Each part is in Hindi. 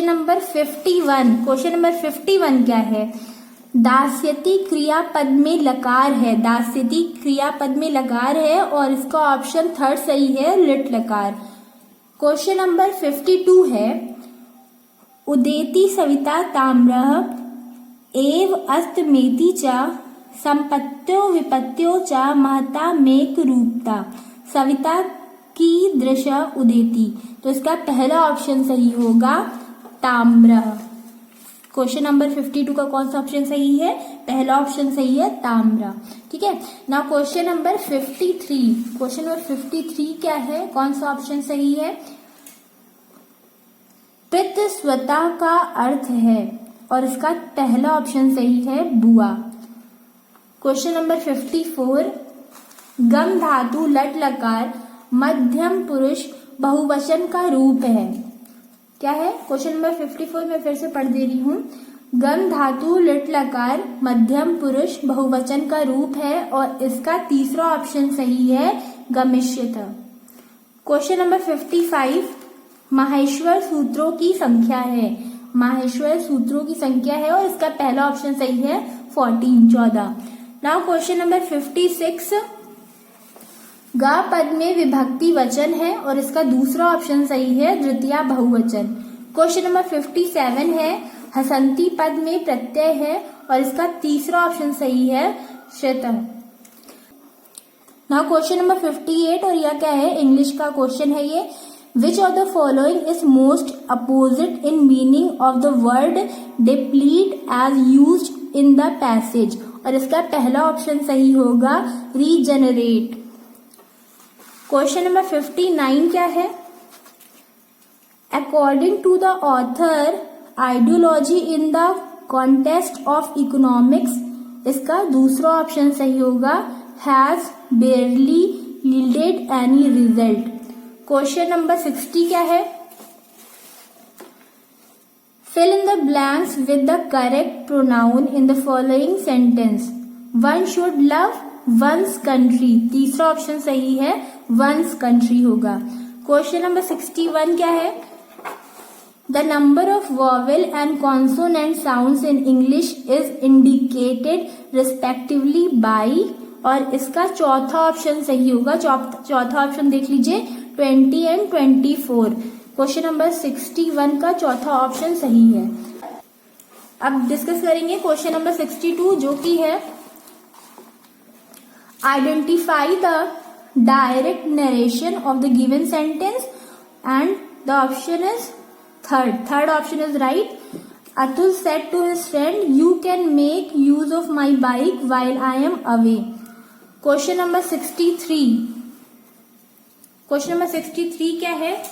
क्वेश्चन नंबर 51 क्या है? दास्यति क्रियापद में लकार है, दास्यति क्रियापद में लकार है और इसका ऑप्शन थर्ड सही है, लिट लकार। क्वेश्चन नंबर 52 है, उदेति सविता ताम्रः एव अस्तमेति च संपत्त्यो विपत्त्यो च महता मेक रूपता सविता की दृश उदेति। तो इसका पहला ऑप्शन सही होगा ताम्र। क्वेश्चन नंबर 52 का कौन सा ऑप्शन सही है? पहला ऑप्शन सही है ताम्र। ठीक है ना। क्वेश्चन नंबर 53 क्या है? कौन सा ऑप्शन सही है? पितृ स्वता का अर्थ है और इसका पहला ऑप्शन सही है बुआ। क्वेश्चन नंबर 54, गम धातु लट लकार मध्यम पुरुष बहुवचन का रूप है, क्या है? क्वेश्चन नंबर 54 में फिर से पढ़ दे रही हूँ। गम धातु लट लकार मध्यम पुरुष बहुवचन का रूप है और इसका तीसरा ऑप्शन सही है गमिष्यथ। क्वेश्चन नंबर 55, माहेश्वर सूत्रों की संख्या है, माहेश्वर सूत्रों की संख्या है और इसका पहला ऑप्शन सही है 14। नाउ क्वेश्चन नंबर 56, ग पद में विभक्ति वचन है और इसका दूसरा ऑप्शन सही है द्वितीया बहुवचन। क्वेश्चन नंबर 57 है, हसंती पद में प्रत्यय है और इसका तीसरा ऑप्शन सही है शत। नाउ क्वेश्चन नंबर 58 और यह क्या है? इंग्लिश का क्वेश्चन है ये। Which of the following is most opposite in meaning of the word deplete as used in the passage? और इसका पहला ऑप्शन सही होगा regenerate। क्वेश्चन नंबर 59 क्या है? According to the author, ideology in the context of economics, इसका दूसरा ऑप्शन सही होगा has barely yielded any result। Question number 60 क्या है? Fill in the blanks with the correct pronoun in the following sentence. One should love one's country, तीसरा ऑप्शन सही है one's country होगा। क्वेश्चन नंबर 61 क्या है? The number of vowel and consonant sounds in English is indicated respectively by, और इसका चौथा ऑप्शन सही होगा, चौथा ऑप्शन देख लीजिए 20 and 24। क्वेश्चन नंबर 61 का चौथा ऑप्शन सही है। अब डिस्कस करेंगे क्वेश्चन नंबर 62 जो कि है identify the direct narration of the given sentence and the option is third option is right. Atul said to his friend, you can make use of my bike while I am away. Question number 63 क्या है?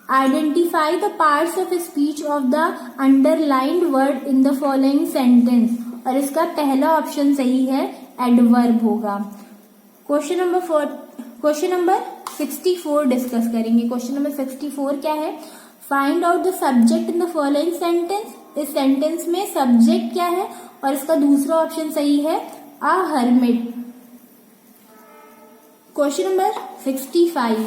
Identify the parts of speech of the underlined word in the following sentence, और इसका पहला ऑप्शन सही है एडवर्ब होगा। क्वेश्चन नंबर 64 डिस्कस करेंगे। क्वेश्चन नंबर 64 क्या है? Find out the subject in the following sentence, इस सेंटेंस में सब्जेक्ट क्या है और इसका दूसरा ऑप्शन सही है a hermit. Question number 65,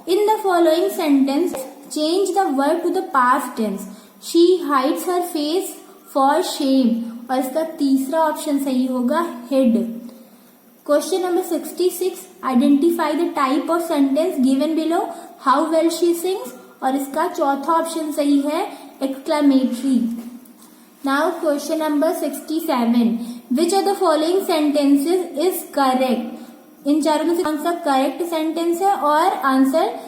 in the following sentence change the verb to the past tense, she hides her face for shame, और इसका तीसरा ऑप्शन सही होगा hid. Question number 66, identify the type of sentence given below, how well she sings, और इसका चौथा ऑप्शन सही है exclamatory. Now question number 67, which of the following sentences is correct, इन चारों में से कौन सा करेक्ट सेंटेंस है, और आंसर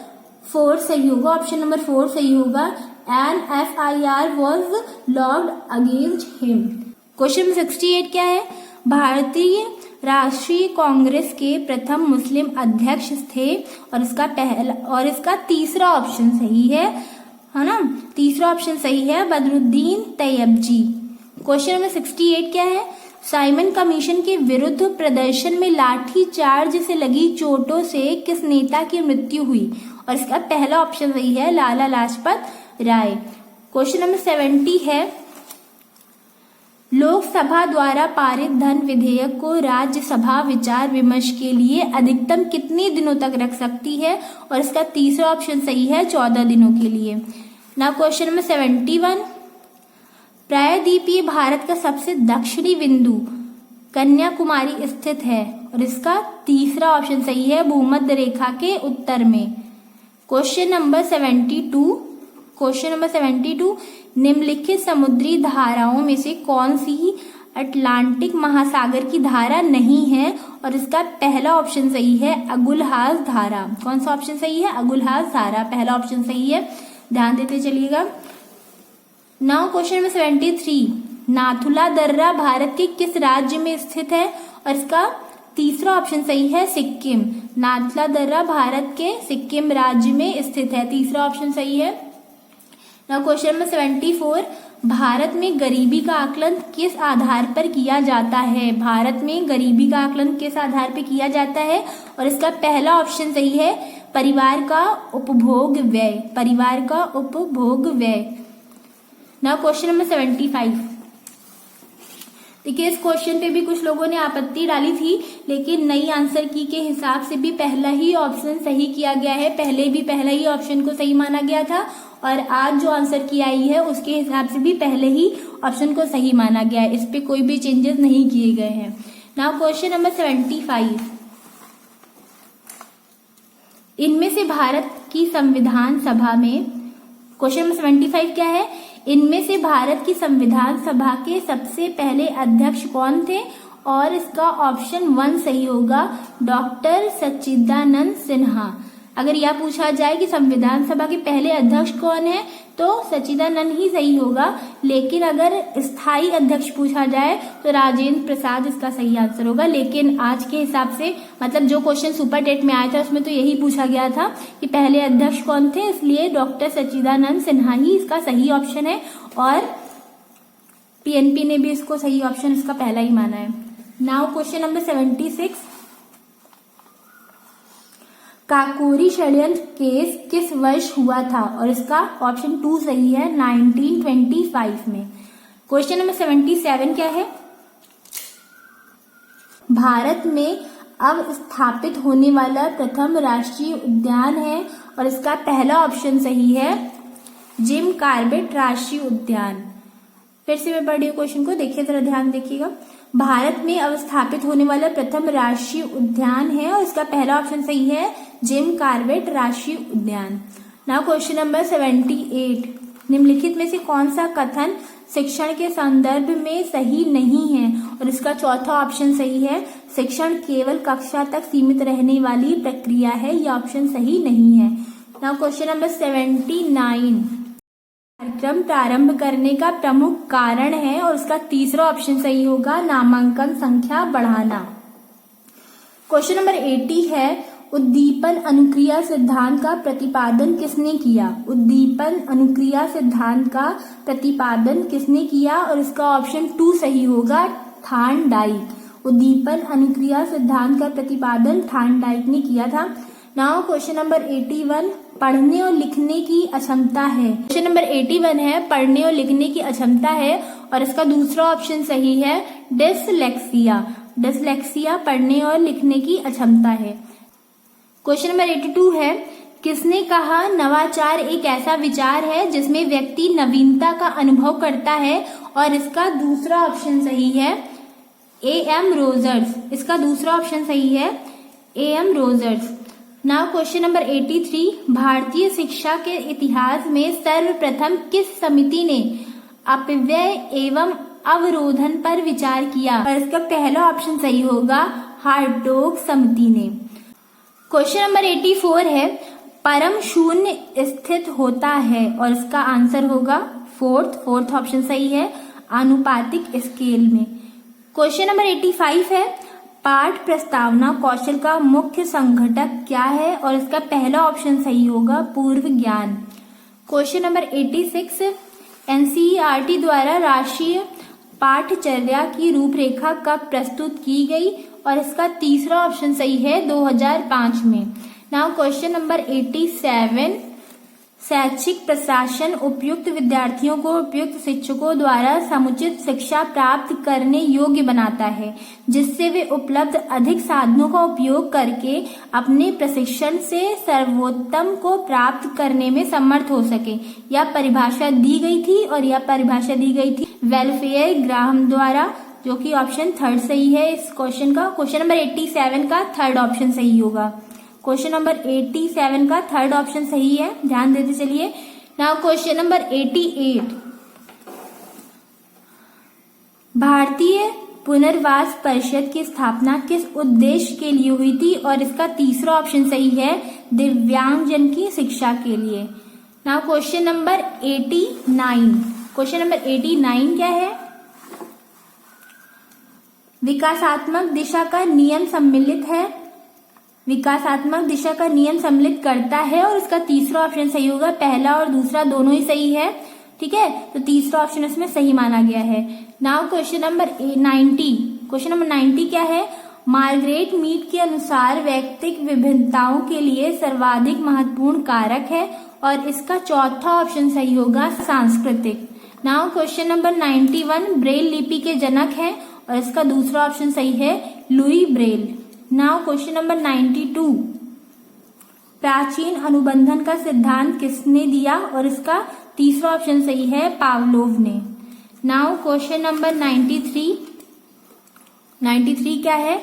4 सही होगा, ऑप्शन नंबर 4 सही होगा। An FIR was launched against him. Question number 68 क्या है? भारतीय राष्ट्रीय कांग्रेस के प्रथम मुस्लिम अध्यक्ष थे, और इसका तीसरा ऑप्शन सही है ना, तीसरा ऑप्शन सही है बदरुद्दीन तैयबजी। क्वेश्चन नंबर 68 क्या है? साइमन कमीशन के विरुद्ध प्रदर्शन में लाठी चार्ज से लगी चोटों से किस नेता की मृत्यु हुई, और इसका पहला ऑप्शन सही है लाला लाजपत राय। क्वेश्चन नंबर 70 है, लोकसभा द्वारा पारित धन विधेयक को राज्यसभा विचार विमर्श के लिए अधिकतम कितने दिनों तक रख सकती है, और इसका तीसरा ऑप्शन सही है 14 दिनों के लिए। नाउ क्वेश्चन नंबर 71, प्रायद्वीपीय भारत का सबसे दक्षिणी बिंदु कन्याकुमारी स्थित है और इसका तीसरा ऑप्शन सही है, भूमध्य रेखा के उत्तर में। क्वेश्चन नंबर 72, निम्नलिखित समुद्री धाराओं में से कौन सी अटलांटिक महासागर की धारा नहीं है और इसका पहला ऑप्शन सही है, अगुलहास धारा। कौन सा ऑप्शन सही है? अगुलहास धारा, पहला ऑप्शन सही है, ध्यान देते चलिएगा। नाउ क्वेश्चन नंबर 73, नाथुला दर्रा भारत के किस राज्य में स्थित है और इसका तीसरा ऑप्शन सही है, सिक्किम। नाथुला दर्रा भारत के सिक्किम राज्य में स्थित है, तीसरा ऑप्शन सही है। नाउ क्वेश्चन नंबर 74, भारत में गरीबी का आकलन किस आधार पर किया जाता है? भारत में गरीबी का आकलन किस आधार पर किया जाता है और इसका पहला ऑप्शन सही है, परिवार का उपभोग व्यय, परिवार का उपभोग व्यय। नाउ क्वेश्चन नंबर 75, देखिए इस क्वेश्चन पे भी कुछ लोगों ने आपत्ति डाली थी, लेकिन नई आंसर की के हिसाब से भी पहला ही ऑप्शन सही किया गया है। पहले भी पहला ही ऑप्शन को सही माना गया था और आज जो आंसर की आई है उसके हिसाब से भी पहले ही ऑप्शन को सही माना गया है, इस पे कोई भी चेंजेस नहीं किए गए हैं। नाउ क्वेश्चन नंबर 75, इनमें से भारत की संविधान सभा में, क्वेश्चन नंबर 75 क्या है? इनमें से भारत की संविधान सभा के सबसे पहले अध्यक्ष कौन थे? और इसका ऑप्शन 1 सही होगा, डॉक्टर सच्चिदानंद सिन्हा। अगर यह पूछा जाए कि संविधान सभा के पहले अध्यक्ष कौन है तो सच्चिदानंद ही सही होगा, लेकिन अगर स्थायी अध्यक्ष पूछा जाए तो राजेंद्र प्रसाद इसका सही आंसर होगा। लेकिन आज के हिसाब से, मतलब जो क्वेश्चन सुपर डेट में आया था उसमें तो यही पूछा गया था कि पहले अध्यक्ष कौन थे, इसलिए डॉक्टर सच्चिदानंद सिन्हा ही इसका सही ऑप्शन है और पीएनपी ने भी इसको सही ऑप्शन इसका पहला ही माना है। नाउ क्वेश्चन नंबर 76, काकोरी षड्यंत्र केस किस वर्ष हुआ था और इसका ऑप्शन 2 सही है, 1925 में। क्वेश्चन नंबर 77 क्या है? भारत में अब स्थापित होने वाला प्रथम राष्ट्रीय उद्यान है और इसका पहला ऑप्शन सही है, जिम कॉर्बेट राष्ट्रीय उद्यान। फिर से मैं पढ़ रही हूँ क्वेश्चन को, देखिए जरा ध्यान देखिएगा। भारत में अवस्थापित होने वाला प्रथम राष्ट्रीय उद्यान है और इसका पहला ऑप्शन सही है, जिम कॉर्बेट राष्ट्रीय उद्यान। नाउ क्वेश्चन नंबर 78, निम्नलिखित में से कौन सा कथन शिक्षण के संदर्भ में सही नहीं है और इसका चौथा ऑप्शन सही है, शिक्षण केवल कक्षा तक सीमित रहने वाली प्रक्रिया है, यह ऑप्शन सही नहीं है। नाउ क्वेश्चन नंबर 79, कार्यक्रम प्रारंभ करने का प्रमुख कारण है और उसका तीसरा ऑप्शन सही होगा, नामांकन संख्या बढ़ाना। क्वेश्चन नंबर 80 है, उद्दीपन अनुक्रिया सिद्धांत का प्रतिपादन किसने किया? उद्दीपन अनुक्रिया सिद्धांत का प्रतिपादन किसने किया और इसका ऑप्शन 2 सही होगा, थार्नडाइक। उद्दीपन अनुक्रिया सिद्धांत का प्रतिपादन थार्नडाइक ने किया था। नाउ क्वेश्चन नंबर 81, पढ़ने और लिखने की अक्षमता है। क्वेश्चन नंबर 81 है, पढ़ने और लिखने की अक्षमता है और इसका दूसरा ऑप्शन सही है, डिसलेक्सिया। डिसलेक्सिया पढ़ने और लिखने की अक्षमता है। क्वेश्चन नंबर 82 है, किसने कहा नवाचार एक ऐसा विचार है जिसमें व्यक्ति नवीनता का अनुभव करता है और इसका दूसरा ऑप्शन सही है, A.M. रोजर्स। इसका दूसरा ऑप्शन सही है, A.M. Rogers. Now question number 83, भारतीय शिक्षा के इतिहास में सर्वप्रथम किस समिति ने अपव्यय एवं अवरोधन पर विचार किया और इसका पहला ऑप्शन सही होगा, हार्टोग समिति ने। क्वेश्चन नंबर 84 है, परम शून्य स्थित होता है और इसका आंसर होगा फोर्थ ऑप्शन सही है, आनुपातिक स्केल में। क्वेश्चन नंबर 85 है, पाठ प्रस्तावना कौशल का मुख्य संघटक क्या है और इसका पहला ऑप्शन सही होगा, पूर्व ज्ञान। क्वेश्चन नंबर 86, एनसीईआरटी द्वारा राष्ट्रीय पाठचर्या की रूपरेखा कब प्रस्तुत की गई और इसका तीसरा ऑप्शन सही है, 2005 में। नाउ क्वेश्चन नंबर 87, शैक्षिक प्रशासन उपयुक्त विद्यार्थियों को उपयुक्त शिक्षकों द्वारा समुचित शिक्षा प्राप्त करने योग्य बनाता है, जिससे वे उपलब्ध अधिक साधनों का उपयोग करके अपने प्रशिक्षण से सर्वोत्तम को प्राप्त करने में समर्थ हो सके। यह परिभाषा दी गई थी और यह परिभाषा दी गई थी वेलफेयर ग्राहम द्वारा, जो कि ऑप्शन थर्ड सही है इस क्वेश्चन का। क्वेश्चन नंबर 87 का थर्ड ऑप्शन सही होगा। क्वेश्चन नंबर 87 का थर्ड ऑप्शन सही है, ध्यान देते चलिए। नाउ क्वेश्चन नंबर 88, भारतीय पुनर्वास परिषद की स्थापना किस उद्देश्य के लिए हुई थी? और इसका तीसरा ऑप्शन सही है, दिव्यांगजन की शिक्षा के लिए। Now question number 89, question number 89 क्या है? विकासात्मक दिशा का नियम सम्मिलित है, विकासात्मक दिशा का नियम सम्मिलित करता है, और इसका तीसरा ऑप्शन सही होगा। पहला और दूसरा दोनों ही सही है, ठीक है, तो तीसरा ऑप्शन इसमें सही माना गया है। Now question number 90, question number 90 क्या है? मार्गरेट मीड के अनुसार व्यक्तिगत विभिन्नताओं के लिए सर्वाधिक महत्वपूर्ण कारक है, और इसका चौथा ऑप्शन सही होगा, सांस्कृतिक। नाउ क्वेश्चन नंबर 91, ब्रेल लिपि के जनक है, और इसका दूसरा ऑप्शन सही है, Louis Braille. Now question number 92, प्राचीन अनुबंधन का सिद्धांत किसने दिया? और इसका तीसरा ऑप्शन सही है, पावलोव ने। नाउ क्वेश्चन नंबर 93, 93 क्या है?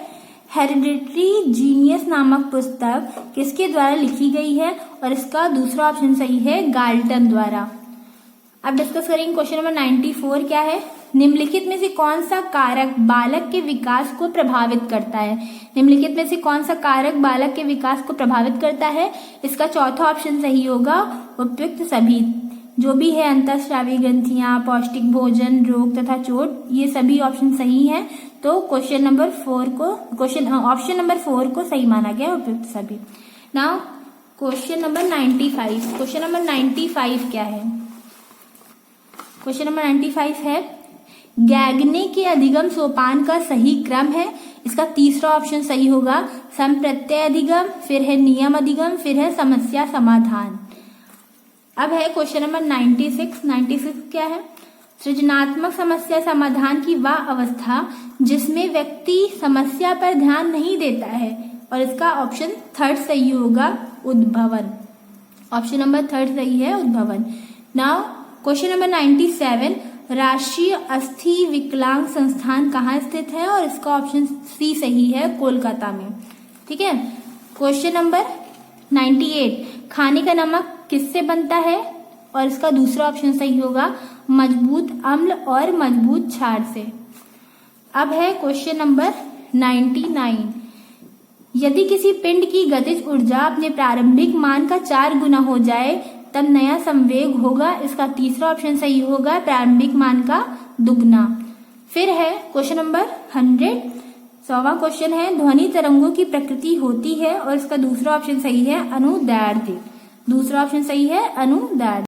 हेरिडिटरी जीनियस नामक पुस्तक किसके द्वारा लिखी गई है? और इसका दूसरा ऑप्शन सही है, गाल्टन द्वारा। अब डिस्कस करेंगे क्वेश्चन नंबर 94 क्या है? निम्नलिखित में से कौन सा कारक बालक के विकास को प्रभावित करता है? निम्नलिखित में से कौन सा कारक बालक के विकास को प्रभावित करता है? इसका चौथा ऑप्शन सही होगा, उपयुक्त सभी, जो भी है अंतःस्रावी ग्रंथियां, पौष्टिक भोजन, रोग तथा चोट, ये सभी ऑप्शन सही हैं। तो क्वेश्चन नंबर 4 को ऑप्शन नंबर 4 को सही माना गया, उपयुक्त सभी। Now question number 95, question number 95 क्या है? क्वेश्चन नंबर 95 है, गैगने के अधिगम सोपान का सही क्रम है। इसका तीसरा ऑप्शन सही होगा, संप्रत्यय अधिगम, फिर है नियम अधिगम, फिर है समस्या समाधान। अब है क्वेश्चन नंबर 96, 96 क्या है? सृजनात्मक समस्या समाधान की वह अवस्था जिसमें व्यक्ति समस्या पर ध्यान नहीं देता है, और इसका ऑप्शन थर्ड सही होगा, उद्भवन। ऑप्शन नंबर थर्ड सही है, उद्भवन। नाउ क्वेश्चन नंबर 97, राष्ट्रीय अस्थि विकलांग संस्थान कहाँ स्थित है? और इसका ऑप्शन सी सही है, कोलकाता में, ठीक है। क्वेश्चन नंबर 98, खाने का नमक किससे बनता है? और इसका दूसरा ऑप्शन सही होगा, मजबूत अम्ल और मजबूत क्षार से। अब है क्वेश्चन नंबर 99, यदि किसी पिंड की गतिज ऊर्जा अपने प्रारंभिक मान का 4 गुना हो जाए तब नया संवेग होगा। इसका तीसरा ऑप्शन सही होगा, प्रारंभिक मान का दुगना। फिर है क्वेश्चन नंबर 100, 100वां क्वेश्चन है, ध्वनि तरंगों की प्रकृति होती है, और इसका दूसरा ऑप्शन सही है, अनुदैर्ध्य। दूसरा ऑप्शन सही है, अनुदैर्ध्य।